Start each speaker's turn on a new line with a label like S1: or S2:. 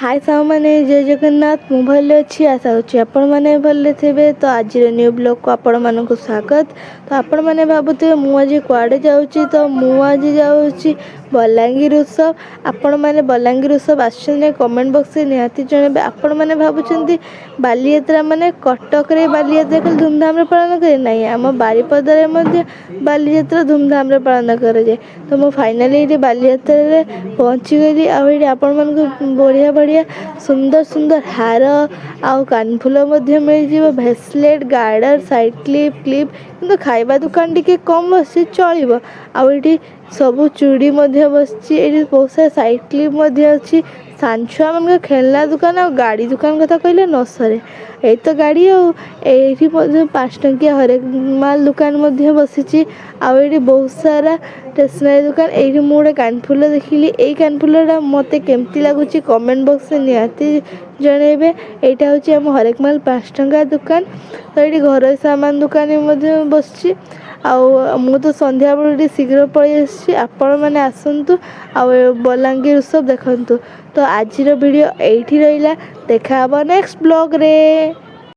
S1: हाय साहब मैंने जय जगन्नाथ मु भल अच्छी आशा अच्छी आपण मैंने भले थे। तो आज न्यू ब्लॉग को आपण मानक स्वागत। तो आपण मैंने भावुवे मुझे कुआड़े जाऊँगी तो मुझे जाऊँगी बलांगीर उत्सव। आपण मैंने बलांगीर उत्सव आसने कमेंट बॉक्स में निहाती जनइबे। आपण मैंने भावुं बालीयात्रा माने कटक रे बालीयात्रा खाली धूमधाम रे पालन करे नहीं आम बारिपदारे मध्य बालीयात्रा धूमधाम रे पालन करे जाए। तो मु फाइनाली ये बालीयात्रा रे पहुँची गली आउे आपण मानक बढ़िया बढ़िया सुंदर सुंदर हार आउ कानफुल मिल भेसलेट गार्डर साइड क्लिप क्लिप किंतु खाइबा दुकान टी कम बस चलो आउे सबू चूड़ी बस बहुत सारा साइड क्लिप अच्छी सांछुआ मान खेलना दुकान आ गाड़ी दुकान कथा कहले न सरे। यही तो गाड़ी आठी 5 टंकिया हरेक माल दुकान बसी आउे बहुत सारा स्टेशनरी दुकान। ये मुझे कानफुल देखिली यही कानफुलटा मत केमती लगुच कमेंट बॉक्स में निहाती जनइबे। यहाँ हूँ आम हरेक माल 5 टंका दुकान। तो ये घर सामान दुकान बस मु तो संध्या बेल शीघ्र पलि आपण मैंने आसतु आ बलांगीर उत्सव देखु। तो आज वीडियो यही रहा देखा नेक्स्ट ब्लॉग रे।